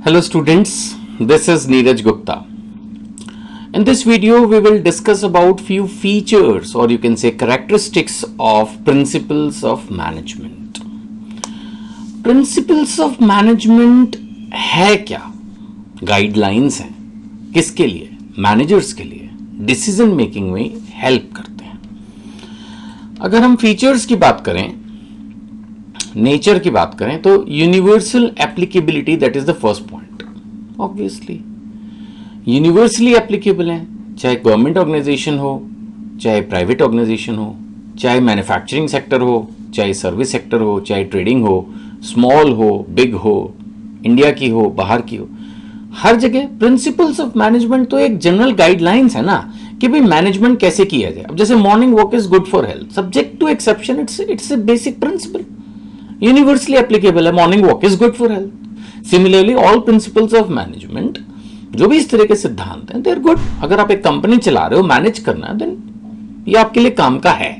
Hello students, this is Neeraj Gupta. In this video we will discuss about few features or you can say characteristics of principles of management. Principles of management है क्या? Guidelines हैं. किसके लिए? Managers के लिए. Decision making में help करते हैं. अगर हम features की बात करें, नेचर की बात करें तो universal applicability that is the first point. Obviously universally applicable है, चाहे गवर्नमेंट ऑर्गेनाइजेशन हो, चाहे प्राइवेट ऑर्गेनाइजेशन हो, चाहे मैन्युफैक्चरिंग सेक्टर हो, चाहे सर्विस सेक्टर हो, चाहे ट्रेडिंग हो, स्मॉल हो, बिग हो, इंडिया की हो, बाहर की हो, हर जगह प्रिंसिपल्स ऑफ मैनेजमेंट तो एक जनरल गाइडलाइंस है ना कि भाई मैनेजमेंट कैसे किया जाए. अब जैसे morning walk is good for health, subject to exception, it's a basic principle. Universally applicable है, morning walk is good for health. Similarly all principles of management, जो भी इस तरह के सिद्धांत हैं, दे आर गुड. अगर आप एक कंपनी चला रहे हो, मैनेज करना है, देन ये आपके लिए काम का है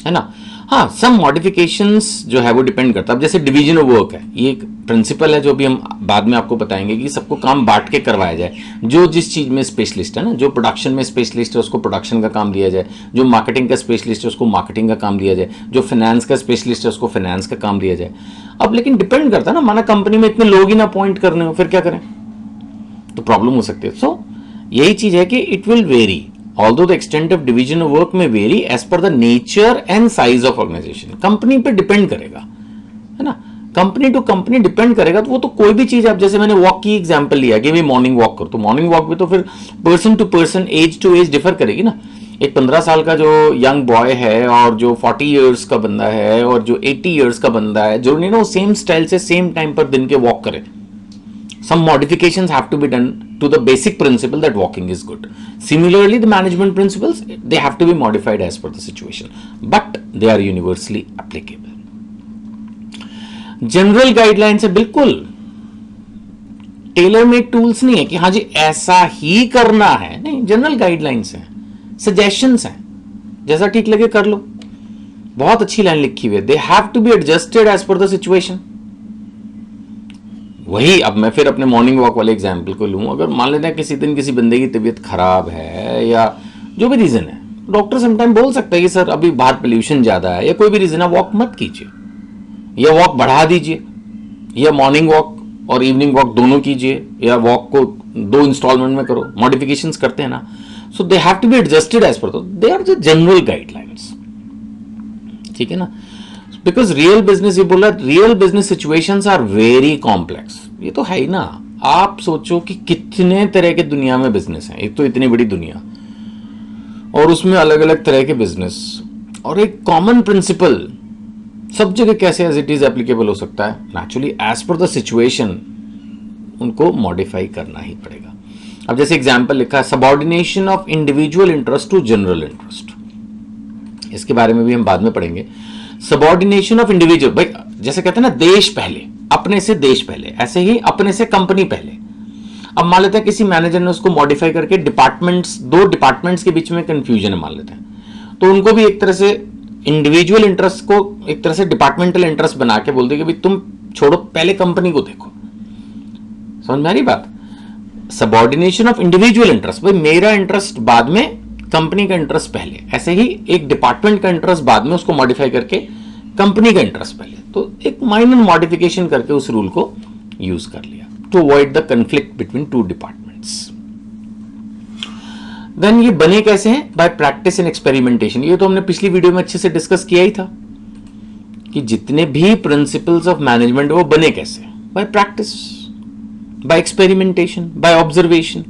ना. हाँ, सम मॉडिफिकेशंस जो है वो डिपेंड करता है. अब जैसे डिवीजन ऑफ वर्क है, ये एक प्रिंसिपल है जो भी हम बाद में आपको बताएंगे कि सबको काम बांट के करवाया जाए. जो जिस चीज में स्पेशलिस्ट है ना, जो प्रोडक्शन में स्पेशलिस्ट है उसको प्रोडक्शन का काम दिया जाए, जो मार्केटिंग का स्पेशलिस्ट है उसको मार्केटिंग का काम दिया जाए, जो फाइनेंस का स्पेशलिस्ट है उसको फाइनेंस का काम दिया जाए. अब लेकिन डिपेंड करता है ना, माना कंपनी में इतने लोग ही ना अपॉइंट करने हो, फिर क्या करें, तो प्रॉब्लम हो सकती है. सो यही चीज है कि it will very. Although the extent of division of work may vary as per the nature and size of organization. Company पे डिपेंड करेगा, है ना, कंपनी टू कंपनी डिपेंड करेगा. तो वो तो कोई भी चीज, आप जैसे मैंने वॉक की एग्जांपल लिया कि भाई मॉर्निंग वॉक करो, तो मॉर्निंग वॉक भी तो फिर person to person, age to age differ करेगी ना. एक 15 साल का जो यंग बॉय है और जो 40 इयर्स का बंदा है और जो 80 इयर्स का बंदा है, जो नहीं ना सेम स्टाइल से सेम टाइम पर दिन के वॉक करे. Some modifications have to be done to the basic principle that walking is good. Similarly, the management principles, they have to be modified as per the situation, but they are universally applicable. General guidelines है, बिल्कुल tailor made tools नहीं है कि हाँ जी ऐसा ही करना है, नहीं. जनरल गाइडलाइंस हैं, सजेशंस हैं, जैसा ठीक लगे कर लो. बहुत अच्छी लाइन लिखी हुई है, they have to be adjusted as per the situation. वही अब मैं फिर अपने मॉर्निंग वॉक वाले एग्जाम्पल को लूँ. अगर मान लेते हैं किसी दिन किसी बंदे की तबीयत खराब है या जो भी रीजन है, डॉक्टर समटाइम बोल सकता है कि सर अभी बाहर पोल्यूशन ज्यादा है या कोई भी रीजन है, वॉक मत कीजिए या वॉक बढ़ा दीजिए या मॉर्निंग वॉक और इवनिंग वॉक दोनों कीजिए या वॉक को 2 इंस्टॉलमेंट में करो. मॉडिफिकेशंस करते हैं ना, so they have to be adjusted as per, they are the general guidelines. ठीक है ना, बिकॉज रियल बिजनेस, ये बोला, real business situations are very complex. ये तो है ही ना. आप सोचो कि कितने तरह के दुनिया में बिजनेस हैं, एक तो इतनी बड़ी दुनिया और उसमें अलग अलग तरह के बिजनेस, और एक कॉमन प्रिंसिपल सब जगह कैसे एज इट इज एप्लीकेबल हो सकता है. Naturally as per the situation उनको मॉडिफाई करना ही पड़ेगा. अब जैसे एग्जाम्पल लिखा है, subordination of individual interest to general interest. इसके बारे में भी हम बाद में पढ़ेंगे. सबऑर्डिनेशन ऑफ इंडिविजुअल, भाई जैसे कहते हैं ना देश पहले, अपने से देश पहले, ऐसे ही अपने से कंपनी पहले. अब मान लेते हैं किसी मैनेजर ने उसको मॉडिफाई करके डिपार्टमेंट्स, 2 डिपार्टमेंट्स के बीच में कंफ्यूजन है मान लेते हैं, तो उनको भी एक तरह से इंडिविजुअल इंटरेस्ट को एक तरह से डिपार्टमेंटल इंटरेस्ट बना के बोल दे कि भाई तुम छोड़ो, पहले कंपनी को देखो. समझ में आ रही बात. सबऑर्डिनेशन ऑफ इंडिविजुअल इंटरेस्ट, भाई मेरा इंटरेस्ट बाद में, कंपनी का इंटरेस्ट पहले. ऐसे ही एक डिपार्टमेंट का इंटरेस्ट बाद में, उसको मॉडिफाई करके कंपनी का इंटरेस्ट पहले. तो एक माइनर मॉडिफिकेशन करके उस रूल को यूज कर लिया to avoid the conflict between 2 departments. Then ये बने कैसे हैं? By practice and experimentation. ये तो हमने पिछली वीडियो में अच्छे से डिस्कस किया ही था कि जितने भी प्रिंसिपल्स ऑफ मैनेजमेंट वो बने कैसे, by practice, by experimentation, by observation,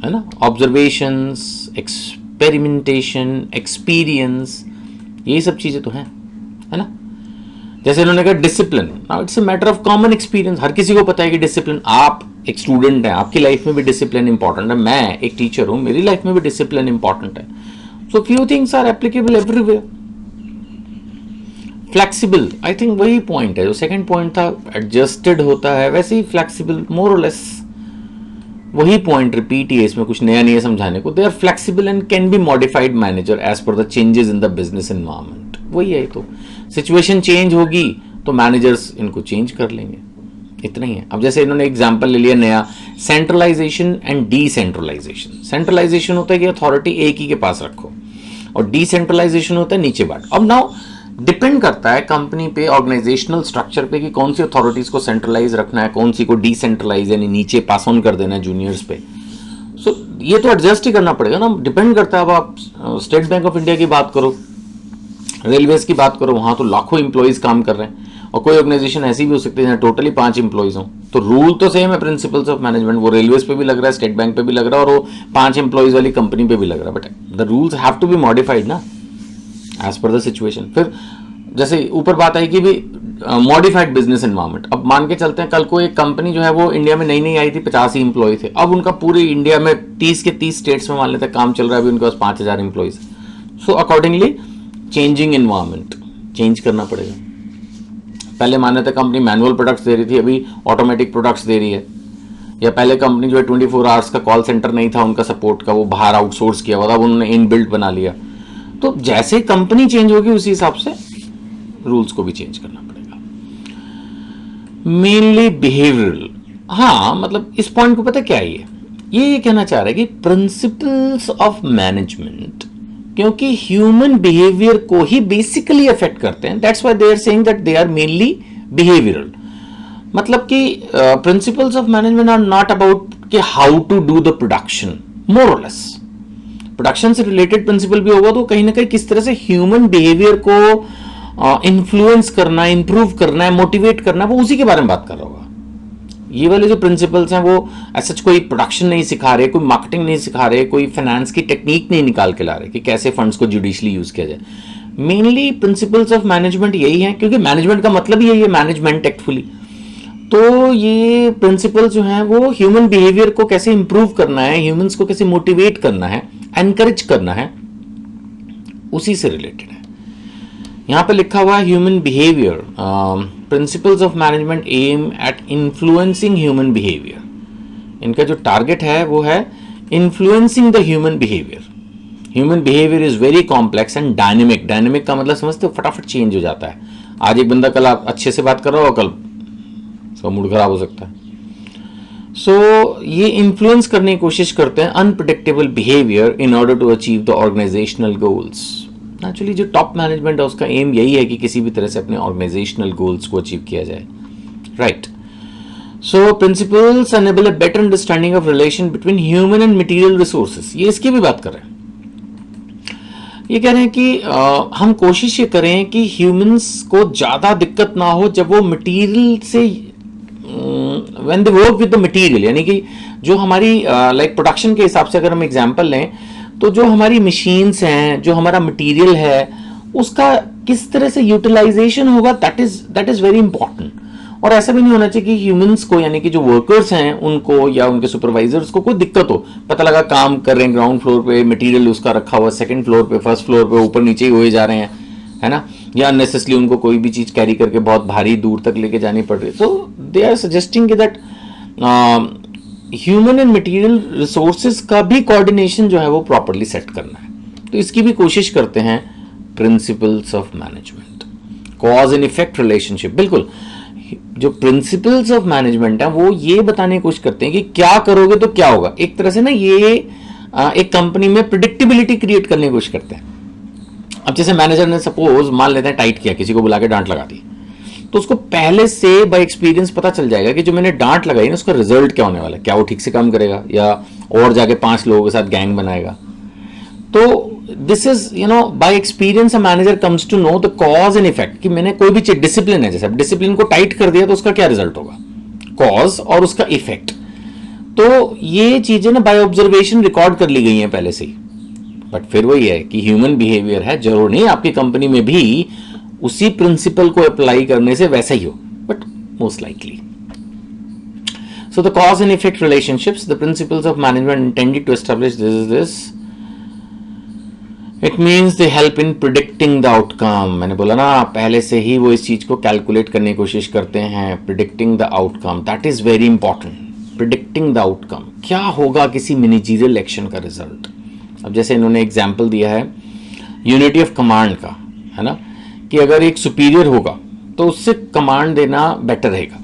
है ना. ऑब्जर्वेशंस, एक्सपेरिमेंटेशन, एक्सपीरियंस, ये सब चीजें तो हैं, है ना. जैसे इन्होंने कहा discipline, now it's a matter of common experience. हर किसी को पता है कि डिसिप्लिन, आप एक स्टूडेंट हैं, आपकी लाइफ में भी डिसिप्लिन इंपॉर्टेंट है. मैं एक टीचर हूं, मेरी लाइफ में भी डिसिप्लिन इंपॉर्टेंट है. So few things are applicable everywhere. Flexible, I think वही पॉइंट है जो सेकंड पॉइंट था, एडजस्टेड होता है, वैसे ही फ्लेक्सिबल, मोर और लेस वही पॉइंट रिपीट ही है, इसमें कुछ नया नहीं है समझाने को. They are flexible and can be modified manager as per the changes in the business environment. वही है, तो सिचुएशन चेंज होगी तो मैनेजर्स इनको चेंज कर लेंगे. इतना ही है। अब जैसे इन्होंने एग्जाम्पल ले लिया नया, सेंट्रलाइजेशन एंड डिसेंट्रलाइजेशन। सेंट्रलाइजेशन होता है कि अथॉरिटी एक ही के पास रखो, और डिसेंट्रलाइजेशन होता है नीचे बांट। अब नाउ डिपेंड करता है कंपनी पे, ऑर्गेनाइजेशनल स्ट्रक्चर पे, कि कौन सी अथॉरिटीज को सेंट्रलाइज रखना है, कौन सी को डिसेंट्रलाइज यानी नीचे पास ऑन कर देना है जूनियर्स पे। सो ये तो एडजस्ट ही करना पड़ेगा ना, डिपेंड करता है। अब आप स्टेट बैंक ऑफ इंडिया की बात करो, रेलवेज की बात करो, वहां तो लाखों इंप्लॉइज काम कर रहे हैं, और कोई ऑर्गेनाइजेशन ऐसी भी हो सकती है जहाँ टोटली 5 इंप्लॉइज हों, तो रूल तो सेम है, प्रिंसिपल्स ऑफ मैनेजमेंट, वो रेलवेज पे भी लग रहा है, स्टेट बैंक पे भी लग रहा है, और वो 5 इंप्लॉइज वाली कंपनी पे भी लग रहा है, but the rules have to be modified ना एज पर द सिचुएशन। फिर जैसे ऊपर बात आई कि भी मॉडिफाइड बिजनेस एनवायरनमेंट। अब मान के चलते हैं कल को एक कंपनी जो है वो इंडिया में नई नई आई थी, 50 ही इंप्लॉय थे, अब उनका पूरे इंडिया में 30 के 30 स्टेट्स में मान लेते हैं काम चल रहा है, अभी उनके पास 5000 employees. So accordingly changing environment, change करना पड़ेगा। पहले माने थे कंपनी मैनुअल प्रोडक्ट्स दे रही थी, अभी ऑटोमेटिक प्रोडक्ट्स दे रही है। या पहले कंपनी जो है 24 आवर्स का कॉल सेंटर नहीं था उनका सपोर्ट का, वो बाहर आउटसोर्स किया हुआ था, अब उन्होंने इनबिल्ट बना लिया। तो जैसे कंपनी चेंज होगी उसी हिसाब से रूल्स को भी चेंज करना पड़ेगा। मेनली बिहेवियरल, हाँ मतलब इस पॉइंट को पता क्या है, ये कहना चाह रहा है कि प्रिंसिपल्स ऑफ मैनेजमेंट क्योंकि ह्यूमन बिहेवियर को ही बेसिकली अफेक्ट करते हैं, that's why they are saying that they are mainly behavioural. मतलब कि principles of management are not about कि how to do the production, more और लेस प्रोडक्शन से रिलेटेड प्रिंसिपल भी होगा तो कहीं ना कहीं किस तरह से ह्यूमन बिहेवियर को इन्फ्लुएंस करना है, इंप्रूव करना है, मोटिवेट करना है, वो उसी के बारे में बात कर रहा होगा। ये वाले जो प्रिंसिपल्स हैं वो ऐसा कोई प्रोडक्शन नहीं सिखा रहे, कोई मार्केटिंग नहीं सिखा रहे, कोई फाइनेंस की टेक्निक नहीं निकाल के ला रहे कि कैसे फंड्स को जुडिशली यूज किया जाए। मेनली प्रिंसिपल्स ऑफ मैनेजमेंट यही है, क्योंकि मैनेजमेंट का मतलब ही यही है, मैनेजमेंट एक्चुअली। तो ये प्रिंसिपल जो है वो ह्यूमन बिहेवियर को कैसे इंप्रूव करना है, ह्यूमंस को कैसे मोटिवेट करना है, एनकरेज करना है, उसी से रिलेटेड है। यहां पे लिखा हुआ है human behaviour, principles of management aim at influencing human behaviour. इनका जो टारगेट है वो है influencing the human behaviour. Human behaviour is very complex and dynamic. Dynamic का मतलब समझते हो, फटाफट चेंज हो जाता है। आज एक बंदा कल आप अच्छे से बात कर रहा हो, कल उसका मूड खराब हो सकता है। सो ये इन्फ्लुएंस करने की कोशिश करते हैं unpredictable behaviour in order to achieve the organisational goals. Actually जो टॉप मैनेजमेंट है उसका एम यही है कि किसी भी तरह से अपने ऑर्गेनाइजेशनल गोल्स को अचीव किया जाए, right. So principles enable a better understanding of relation between human and material resources. ये इसकी भी बात कर रहे हैं। ये कह रहे हैं कि हम कोशिश ये करें कि ह्यूमंस को ज़्यादा दिक्कत ना हो जब वो मटेरियल से when they work with the material, यानी कि जो हमारी लाइक प्रोडक्शन के हिसाब से अगर हम एग्जांपल लें तो जो हमारी मशीन्स हैं, जो हमारा मटेरियल है, उसका किस तरह से यूटिलाइजेशन होगा, दैट इज वेरी इंपॉर्टेंट। और ऐसा भी नहीं होना चाहिए कि ह्यूमंस को, यानी कि जो वर्कर्स हैं उनको या उनके सुपरवाइजर्स को कोई दिक्कत हो। पता लगा काम कर रहे हैं ग्राउंड फ्लोर पे, मटेरियल उसका रखा हुआ सेकंड फ्लोर पे, फर्स्ट फ्लोर पे, ऊपर नीचे ही हुए जा रहे हैं, है ना, या अननेसेसरी उनको कोई भी चीज कैरी करके बहुत भारी दूर तक लेके जानी पड़ रही है। So they are suggesting that human and material resources का भी कोऑर्डिनेशन जो है वो प्रॉपरली सेट करना है। तो इसकी भी कोशिश करते हैं principles of management. Cause and effect relationship, बिल्कुल जो प्रिंसिपल्स ऑफ मैनेजमेंट है वो ये बताने की कोशिश करते हैं कि क्या करोगे तो क्या होगा। एक तरह से ना ये एक कंपनी में प्रिडिक्टेबिलिटी क्रिएट करने की कोशिश करते हैं। अब जैसे मैनेजर ने सपोज मान लेते हैं टाइट किया, किसी को बुला के डांट लगा दी, तो उसको पहले से बाय एक्सपीरियंस पता चल जाएगा कि जो मैंने डांट लगाई ना उसका रिजल्ट क्या होने वाला है, क्या वो ठीक से काम करेगा या और जाके 5 लोगों के साथ गैंग बनाएगा। तो this is by experience a manager comes to know the cause and effect, कि मैंने कोई भी चीज, डिसिप्लिन है जैसे, डिसिप्लिन को टाइट कर दिया तो उसका क्या रिजल्ट होगा, कॉज और उसका इफेक्ट। तो ये चीजें ना बाय ऑब्जर्वेशन रिकॉर्ड कर ली गई हैं पहले से ही। बट फिर वही है कि ह्यूमन बिहेवियर है, जरूर नहीं आपकी कंपनी में भी उसी प्रिंसिपल को अप्लाई करने से वैसा ही हो, but most likely. So the cause and effect relationships, the principles of management intended to establish this. It means they help in predicting the outcome. मैंने बोला ना पहले से ही वो इस चीज को कैलकुलेट करने की कोशिश करते हैं। Predicting the outcome, that is very important. Predicting the outcome, क्या होगा किसी मैनेजरियल एक्शन का रिजल्ट। अब जैसे इन्होंने एग्जाम्पल दिया है यूनिटी ऑफ कमांड का, है ना, कि अगर एक सुपीरियर होगा तो उससे कमांड देना बेटर रहेगा।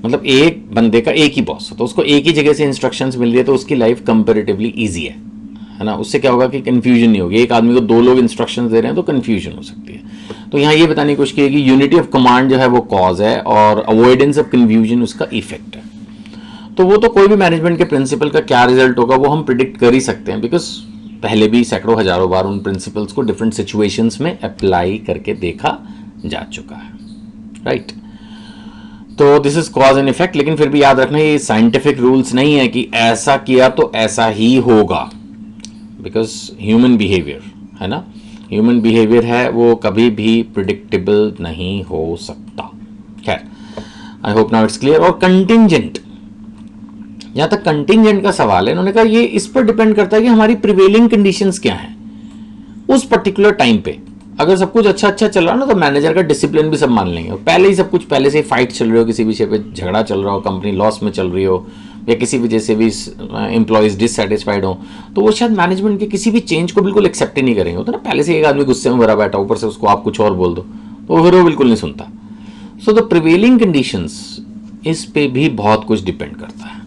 मतलब एक बंदे का एक ही बॉस है, तो उसको एक ही जगह से इंस्ट्रक्शंस मिल रही है, तो उसकी लाइफ कंपेरेटिवली ईजी है ना। उससे क्या होगा कि कन्फ्यूजन नहीं होगी। एक आदमी को दो लोग इंस्ट्रक्शंस दे रहे हैं तो कन्फ्यूजन हो सकती है। तो यहाँ ये बताने की कोशिश की है कि यूनिटी ऑफ कमांड जो है वो कॉज है और अवॉइडेंस ऑफ कन्फ्यूजन उसका इफेक्ट है। तो वो तो कोई भी मैनेजमेंट के प्रिंसिपल का क्या रिजल्ट होगा वो हम प्रिडिक्ट कर ही सकते हैं, बिकॉज पहले भी सैकड़ों हजारों बार उन प्रिंसिपल्स को डिफरेंट सिचुएशंस में अप्लाई करके देखा जा चुका है, राइट। तो this is cause and effect, लेकिन फिर भी याद रखना ये साइंटिफिक रूल्स नहीं है कि ऐसा किया तो ऐसा ही होगा, बिकॉज ह्यूमन बिहेवियर है ना, ह्यूमन बिहेवियर है वो कभी भी प्रिडिक्टेबल नहीं हो सकता। खैर, I hope now it's clear. और कंटिंजेंट, जहां तक कंटिंजेंट का सवाल है, इन्होंने कहा ये इस पर डिपेंड करता है कि हमारी प्रिवेलिंग कंडीशंस क्या हैं उस पर्टिकुलर टाइम पे। अगर सब कुछ अच्छा चल रहा है ना तो मैनेजर का डिसिप्लिन भी सब मान लेंगे, और पहले ही सब कुछ, पहले से ही फाइट चल रही हो, किसी विषय पे झगड़ा चल रहा हो, कंपनी लॉस में चल रही हो, या किसी वजह से भी एम्प्लॉयज डिससेटिस्फाइड हो, तो वो शायद मैनेजमेंट के किसी भी चेंज को बिल्कुल एक्सेप्ट ही नहीं करेंगे। होता ना, पहले से एक आदमी गुस्से में भरा बैठा, ऊपर से उसको आप कुछ और बोल दो तो फिर वो बिल्कुल नहीं सुनता। सो द प्रिवेलिंग कंडीशंस, इस पे भी बहुत कुछ डिपेंड करता है,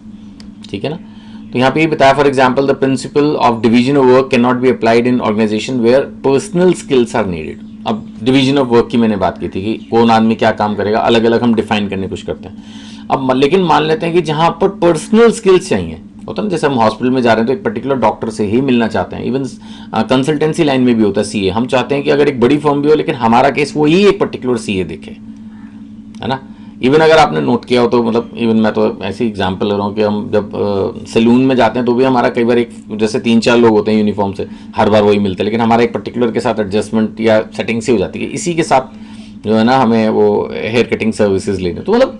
ठीक है ना। तो यहाँ पे ये बताया, for example the principle of division of work can not be applied in organisation where personal skills are needed. अब डिवीजन ऑफ वर्क की मैंने बात की थी कि कौन आदमी क्या काम करेगा, अलग अलग हम डिफाइन करने की कोशिश करते हैं। अब लेकिन मान लेते हैं कि जहाँ पर पर्सनल स्किल्स चाहिए, होता है ना, जैसे हम हॉस्पिटल में जा रहे हैं तो एक पर्टिकुलर डॉक्टर से ही मिलना चाहते हैं। इवन कंसल्टेंसी लाइन में भी होता है सीए, हम चाहते हैं कि अगर एक बड़ी फर्म भी हो लेकिन हमारा केस वो ही एक पर्टिकुलर सीए देखे, है ना। इवन अगर आपने नोट किया हो तो, मतलब इवन मैं तो ऐसी एग्जांपल ले रहा हूँ कि हम जब सैलून में जाते हैं तो भी हमारा कई बार एक, जैसे 3-4 लोग होते हैं यूनिफॉर्म से, हर बार वही मिलते हैं, लेकिन हमारा एक पर्टिकुलर के साथ एडजस्टमेंट या सेटिंग से हो जाती है, इसी के साथ जो है ना हमें वो हेयर कटिंग सर्विसेज लेने। तो मतलब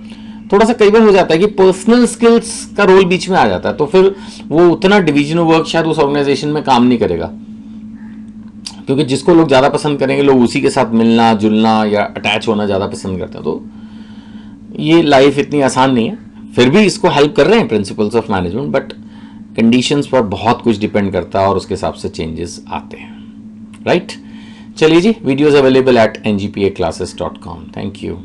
थोड़ा सा कई बार हो जाता है कि पर्सनल स्किल्स का रोल बीच में आ जाता है, तो फिर वो उतना डिवीजन ऑफ वर्क शायद उस ऑर्गेनाइजेशन में काम नहीं करेगा, क्योंकि जिसको लोग ज़्यादा पसंद करेंगे, लोग उसी के साथ मिलना जुलना या अटैच होना ज़्यादा पसंद करते हैं। तो ये लाइफ इतनी आसान नहीं है, फिर भी इसको हेल्प कर रहे हैं principles of management, but conditions पर बहुत कुछ डिपेंड करता है और उसके हिसाब से चेंजेस आते हैं, राइट। चलिए जी, videos available at ngpaclasses.com। Thank you.